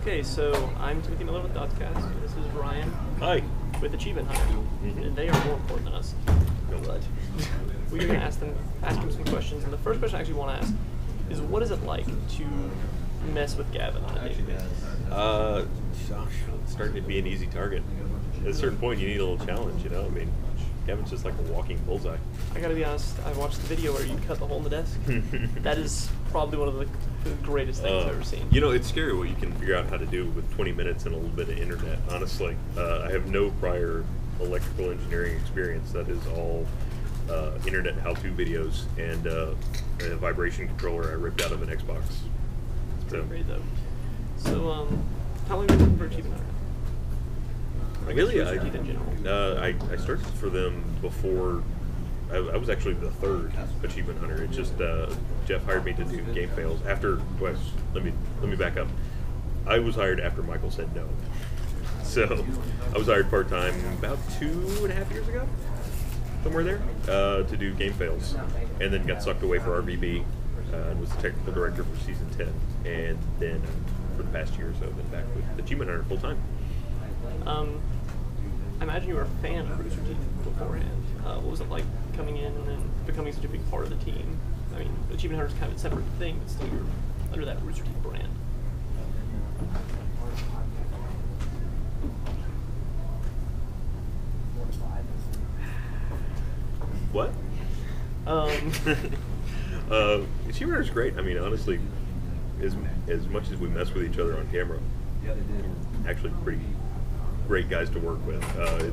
Okay, so I'm Timothy Miller with DotsCast. This is Ryan. Hi. With Achievement Hunter, and they are more important than us. What? We're going to ask him some questions, and the first question I actually want to ask is, what is it like to mess with Gavin on a daily basis? It's starting to be an easy target. At a certain point, you need a little challenge, you know? I mean, Gavin's just like a walking bullseye. I gotta be honest, I watched the video where you cut the hole in the desk. That is probably one of the greatest things I've ever seen. You know, it's scary what you can figure out how to do with 20 minutes and a little bit of internet, honestly. I have no prior electrical engineering experience. That is all internet how-to videos and a vibration controller I ripped out of an Xbox. It's pretty great, though. So, how long have you been working for Achievement Hunter? Really, Rooster Teeth in general. I started for them before. I was actually the third Achievement Hunter. It's just Jeff hired me to do game fails after. Well, let me back up. I was hired after Michael said no. So I was hired part time about 2.5 years ago, somewhere there, to do game fails, and then got sucked away for RVB and was the technical director for season 10, and then for the past year or so, I've been back with Achievement Hunter full time. I imagine you were a fan of Rooster Teeth beforehand. What was it like coming in and then becoming such a big part of the team? I mean, Achievement Hunter is kind of a separate thing, but still you're under that Rooster Teeth brand. What? Achievement Hunter is great. I mean, honestly, as much as we mess with each other on camera, we're actually pretty great guys to work with.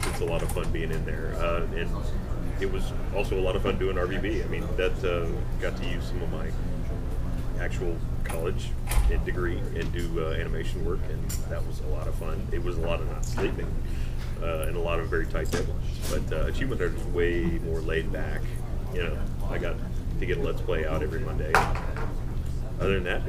It's a lot of fun being in there, and it was also a lot of fun doing RVB. I mean, that got to use some of my actual college degree and do animation work, and that was a lot of fun. It was a lot of not sleeping and a lot of very tight deadlines. But Achievement Hunter is way more laid back. You know, I got to get a Let's Play out every Monday. Other than that,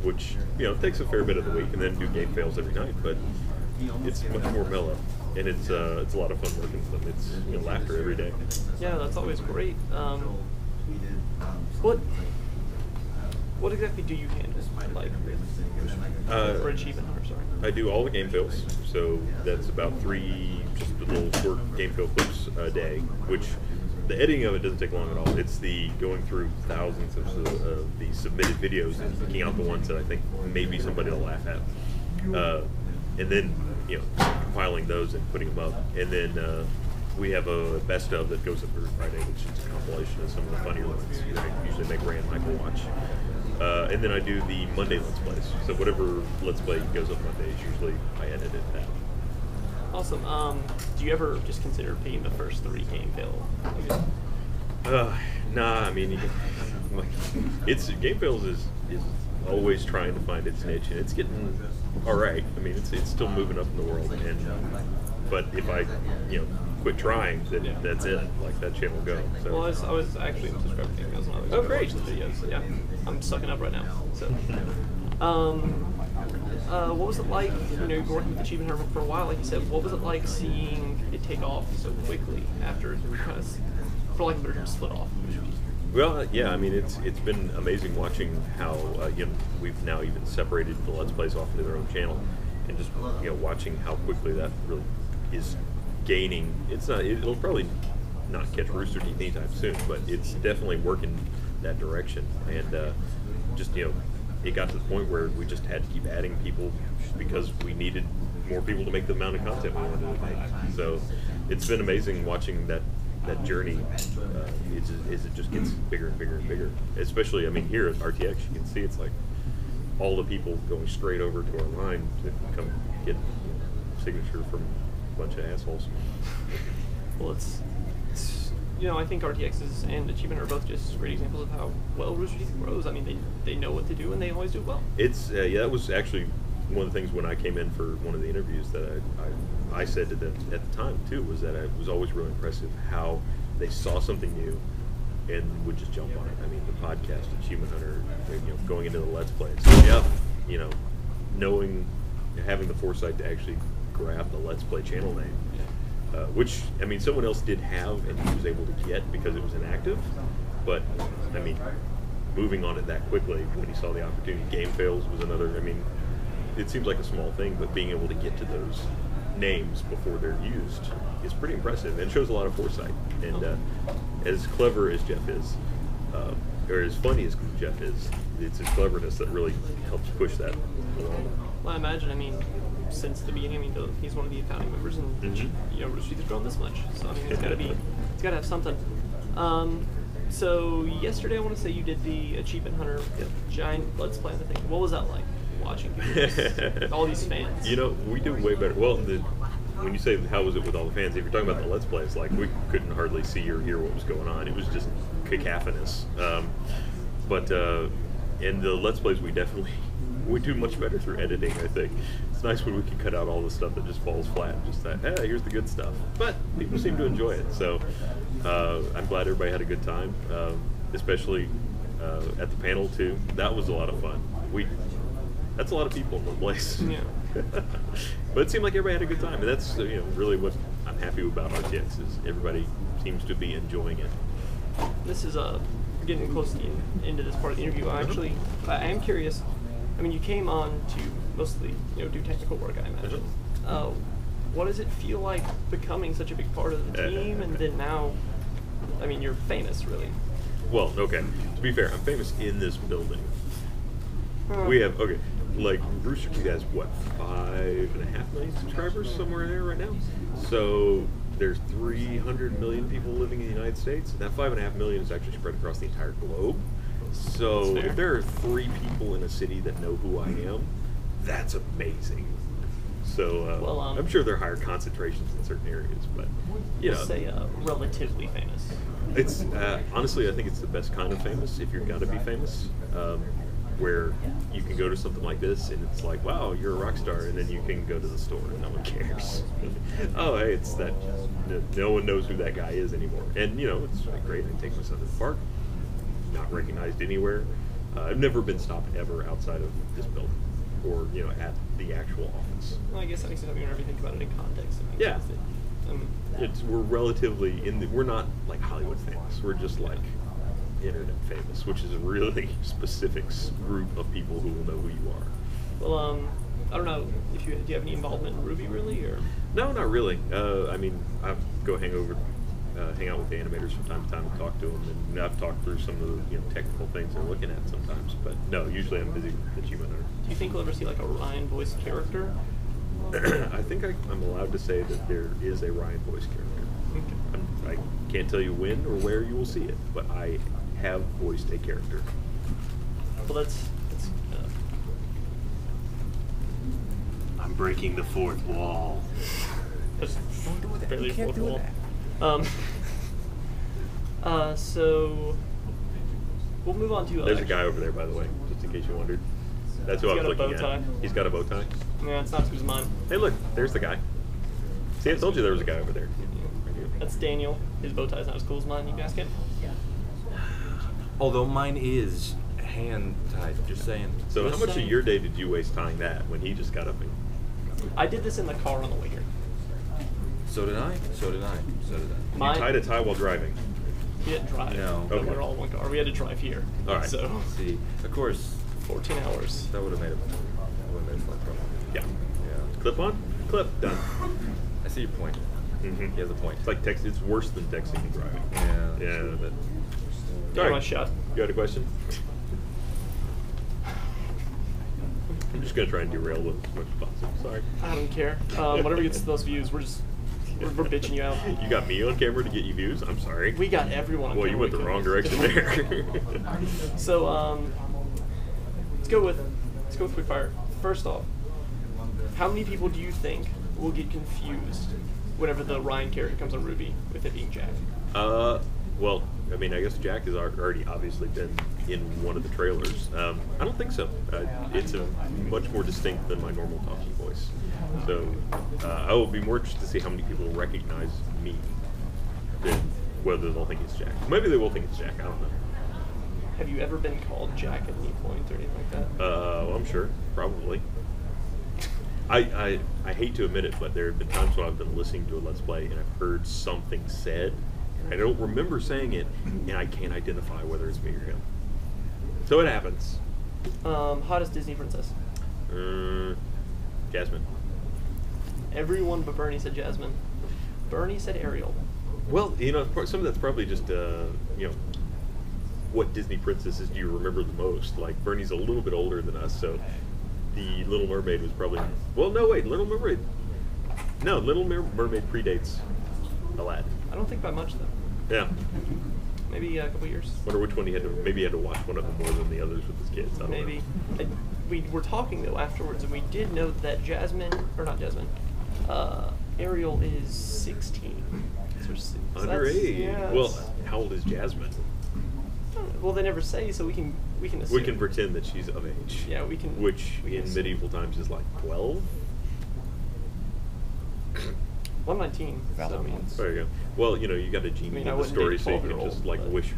which takes a fair bit of the week, and then do game fails every night. But it's much more mellow, and it's a lot of fun working with them. It's laughter every day. Yeah, that's always great. What exactly do you handle? Like for Achievement Hunter, sorry. I do all the game fails, so that's about 3 just little short game fail clips a day, which the editing of it doesn't take long at all. It's the going through thousands of the submitted videos and picking out the ones that I think maybe somebody will laugh at. And then, compiling those and putting them up. And then we have a best of that goes up every Friday, which is a compilation of some of the funnier ones that I usually make Ray and Michael watch. And then I do the Monday Let's Plays. So whatever Let's Play goes up Mondays, usually I edit it that. Awesome. Do you ever just consider picking the first 3 game fail? Nah, I mean, game fails is always trying to find its niche, and it's getting all right. I mean, it's still moving up in the world, but if I quit trying, then that's it. Like, that channel will go. So. Well, I was actually subscribed to you. Oh, great! The videos. So, yeah, I'm sucking up right now. So, what was it like? You're working with Achievement Hunter for a while, like you said. What was it like seeing it take off so quickly after it kind of, for lack of a better term, split off? Well, yeah, I mean, it's been amazing watching how we've now even separated the Let's Plays off into their own channel, and just watching how quickly that really is gaining. It'll probably not catch Rooster Teeth anytime soon, but it's definitely working that direction. And it got to the point where we just had to keep adding people because we needed more people to make the amount of content we wanted to make. So it's been amazing watching that journey as it just gets bigger and bigger and bigger. Especially, I mean, here at RTX, you can see it's like all the people going straight over to our line to come get signature from a bunch of assholes. Well, it's I think RTXs and Achievement are both just great examples of how well Rooster Teeth grows. I mean, they know what to do, and they always do it well. It's that was actually one of the things when I came in for one of the interviews that I said to them at the time too, was that it was always really impressive how they saw something new and would just jump on it. I mean, the podcast, Achievement Hunter, going into the Let's Play. So Jeff, having the foresight to actually grab the Let's Play channel name, which, I mean, someone else did have and he was able to get because it was inactive, but, I mean, moving on it that quickly when he saw the opportunity. Game fails was another, I mean, it seems like a small thing, but being able to get to those names before they're used is pretty impressive and shows a lot of foresight. And as clever as Jeff is, or as funny as Jeff is, it's his cleverness that really helps push that along. Well, I imagine, I mean, since the beginning, I mean, he's one of the founding members, and you know, Rooster Teeth has grown this much, so I mean, it's got to have something. So yesterday, I want to say you did the Achievement Hunter giant Let's Play on the thing. What was that like, watching all these fans? You know, we do way better. Well, when you say how was it with all the fans, if you're talking about the Let's Plays, like we couldn't hardly see or hear what was going on. It was just cacophonous. In the Let's Plays, we do much better through editing, I think. It's nice when we can cut out all the stuff that just falls flat, just that, hey, here's the good stuff. But people seem to enjoy it, so I'm glad everybody had a good time, especially at the panel, too. That was a lot of fun. That's a lot of people in one place. Yeah. But it seemed like everybody had a good time, and that's really what I'm happy about RTX, is everybody seems to be enjoying it. This is getting close to the end of this part of the interview. I am curious. I mean, you came on to mostly, do technical work, I imagine. What does it feel like becoming such a big part of the team, and then now, I mean, you're famous, really? Well, okay. To be fair, I'm famous in this building. We have, like, Rooster Teeth has, what, 5.5 million subscribers, somewhere in there right now? So there's 300 million people living in the United States, and that 5.5 million is actually spread across the entire globe. So if there are 3 people in a city that know who I am, that's amazing. So I'm sure there are higher concentrations in certain areas, but Let's say relatively famous. It's honestly, I think it's the best kind of famous. If you're gonna be famous, where you can go to something like this and it's like, wow, you're a rock star, and then you can go to the store and no one cares. Oh, hey, it's that. No one knows who that guy is anymore, and it's like, great. I take my son to the park. Not recognized anywhere. I've never been stopped ever outside of this building, or at the actual office. Well, I guess that makes sense whenever you think about it in context. Yeah, we're relatively we're not like Hollywood famous. We're just like internet famous, which is a really specific group of people who will know who you are. Well, I don't know if do you have any involvement in Ruby, really, or? No, not really. I mean, I go hang out with the animators from time to time and talk to them, and I've talked through some of the technical things they're looking at sometimes. But no, usually I'm busy with Achievement Hunter. Do you think we'll ever see like a Ryan voice character? I think I'm allowed to say that there is a Ryan voice character. Okay. I can't tell you when or where you will see it, but I have voiced a character. Well, that's I'm breaking the fourth wall. That's Don't do that. barely You can't fourth do wall. that. So we'll move on to. There's a guy over there, by the way, just in case you wondered. That's who I was looking at. He's got a bow tie. Yeah, it's not as good as mine. Hey, look, there's the guy. See, I told you there was a guy over there. That's Daniel. His bow tie's not as cool as mine. You can ask him. Although mine is hand tied. Just saying. So how much of your day did you waste tying that when he just got up and... I did this in the car on the way here. So did I. So did I. So did I. You tied a tie while driving? We didn't drive. No. But Okay. we were all in one car. We had to drive here. All right. So Let's see, of course, 14 hours. that would have made a fun problem. Yeah. Yeah. Clip on? Clip. Done. I see your point. Mm-hmm. He has a point. It's like text. It's worse than texting and driving. Yeah. Yeah, but... Give All it right. a shot. You had a question? I'm just going to try and derail with as much as possible. Sorry. I don't care. Whatever gets the most views, we're bitching you out. You got me on camera to get you views? I'm sorry. We got everyone on Well, you camera went the we wrong could. direction there. So, let's go with quickfire. First off, how many people do you think will get confused whenever the Ryan character comes on Ruby with it being Jack? Well, I mean, I guess Jack has already obviously been in one of the trailers. I don't think so. It's much more distinct than my normal talking voice. So I will be more interested to see how many people recognize me than whether they'll think it's Jack. Maybe they will think it's Jack. I don't know. Have you ever been called Jack at any point or anything like that? Well, I'm sure, probably. I hate to admit it, but there have been times when I've been listening to a Let's Play and I've heard something said, and I don't remember saying it, and I can't identify whether it's me or him. So it happens. Hottest Disney princess? Jasmine. Everyone but Bernie said Jasmine. Bernie said Ariel. Well, you know, some of that's probably just, you know, what Disney princesses do you remember the most? Like, Bernie's a little bit older than us, so the Little Mermaid was probably... Well, no, wait, Little Mermaid... No, Little Mermaid predates Aladdin. I don't think by much, though. Yeah. Maybe a couple years. Wonder which one he had to... Maybe he had to watch one of them more than the others with his kids. I don't Maybe. know. We were talking, though, afterwards, and we did note that Jasmine... Or not Jasmine. Ariel is 16. So Underage. yeah, Well, how old is Jasmine? well, they never say, so we can assume. We can pretend that she's of age. Yeah, we can. Which we can in assume. medieval times is like 12. 119. Valid So, I mean, ones. There you go. Well, you know, you got a genie I mean, in I the wouldn't story, date a so you can 12-year-old, just like but- wish.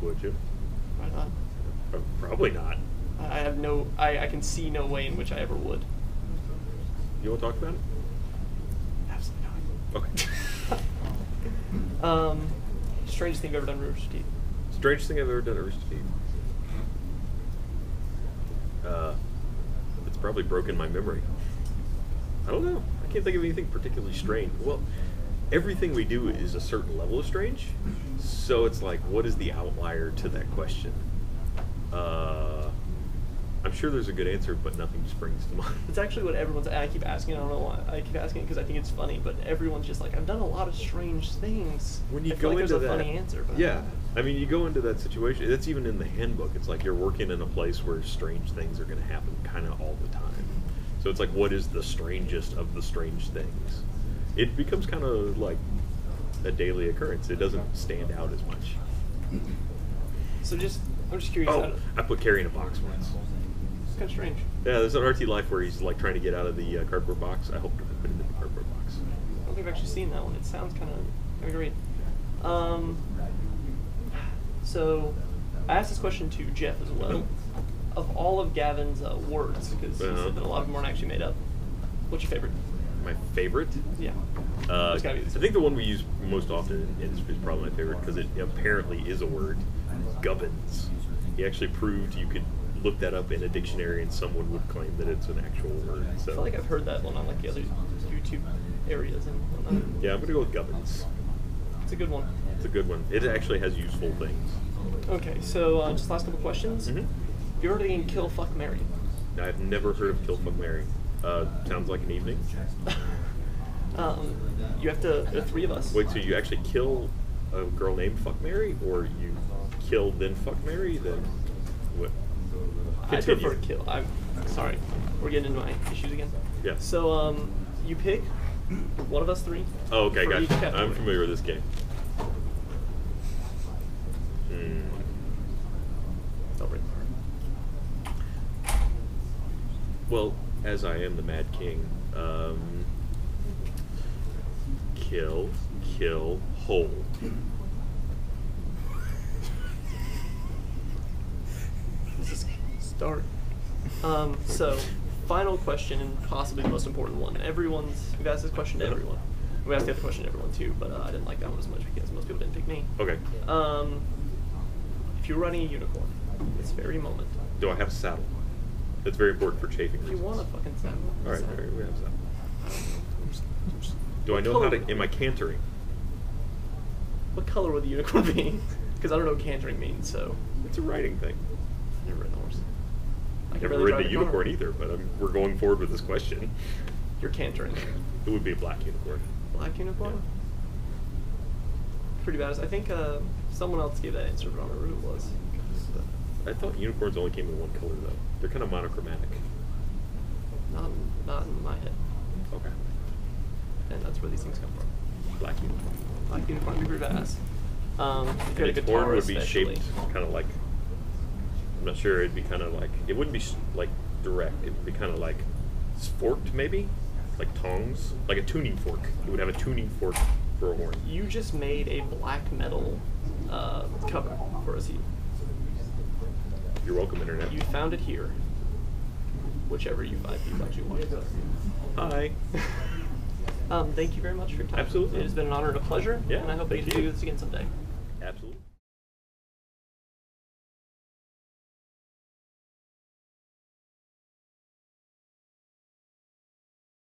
Would you? right on. Probably not. I have no. I can see no way in which I ever would. You want to talk about it? Absolutely Okay. not. Strangest thing I've ever done with Rooster Teeth. Strangest thing I've ever done at Rooster Teeth. It's probably broken my memory. I don't know. I can't think of anything particularly strange. Well, everything we do is a certain level of strange. So it's like, what is the outlier to that question? I'm sure there's a good answer, but nothing springs to mind. It's actually what everyone's. I keep asking. I don't know why. I keep asking because I think it's funny. But everyone's just like, I've done a lot of strange things. When you I feel go like into there's a that, funny answer. But yeah, I mean, you go into that situation. That's even in the handbook. It's like you're working in a place where strange things are going to happen, kind of all the time. So it's like, what is the strangest of the strange things? It becomes kind of like a daily occurrence. It doesn't stand out as much. So I'm just curious. Oh, I put Carrie in a box once. It's kind of strange. Yeah, there's an RT Life where he's like trying to get out of the cardboard box. I hope I put him in the cardboard box. I don't think I've actually seen that one. It sounds kind of great. So I asked this question to Jeff as well. Of all of Gavin's words, because he said that a lot of them weren't actually made up. What's your favorite? My favorite? Yeah. I It's gotta be this think the one we use most often is probably my favorite because it apparently is a word. Gubbins. He actually proved you could look that up in a dictionary and someone would claim that it's an actual word. I So feel like I've heard that one on like the other YouTube areas and whatnot. yeah, I'm gonna go with Gubbins. It's a good one. It's a good one. It actually has useful things. Okay, so just last couple questions. Mhm. Have you heard of getting Kill, Fuck, Marry? I've never heard of Kill, Fuck, Marry. Sounds like an evening. You have to. There are three of us. Wait, so you actually kill a girl named Fuck Mary, or you kill then Fuck Mary, then what? I Continue. prefer kill. I'm sorry. We're getting into my issues again. Yeah. So you pick one of us three. Oh, okay, for each gotcha. category. I'm familiar with this game. Don't break my heart. Well, as I am the Mad King, kill, hold. This is start. So, final question and possibly the most important one. We've asked this question to everyone. We asked the other question to everyone too, but I didn't like that one as much because most people didn't pick me. Okay. If you're running a unicorn, this very moment, Do I have a saddle? That's very important for chafing you reasons. want a fucking saddle. All right, Saddle. we have a saddle. Do I know how to? Am I cantering? What color would the unicorn be? Because I don't know what cantering means, so It's a riding thing. I've never ridden a horse. I I've can never really ridden a drive a car. unicorn either, but we're going forward with this question. You're cantering. It would be a black unicorn. Black unicorn? Yeah. Pretty bad. I think someone else gave that answer, but I don't remember who it was. I thought unicorns only came in one color though. They're kind of monochromatic. Not in my head. Okay. And that's where these things come from. Black unicorn. Black unicorn would be pretty badass. If you had a Its horn guitar would be especially. shaped kind of like. I'm not sure. It'd be kind of like. It wouldn't be like direct. It'd be kind of like forked, maybe, like tongs, like a tuning fork. It would have a tuning fork for a horn. You just made a black metal cover for us. You're welcome, internet. You found it here. Whichever you find you actually want to go. Hi. Thank you very much for your time. Absolutely. It has been an honor and a pleasure. Yeah, And I hope we thank get to you. do this again someday.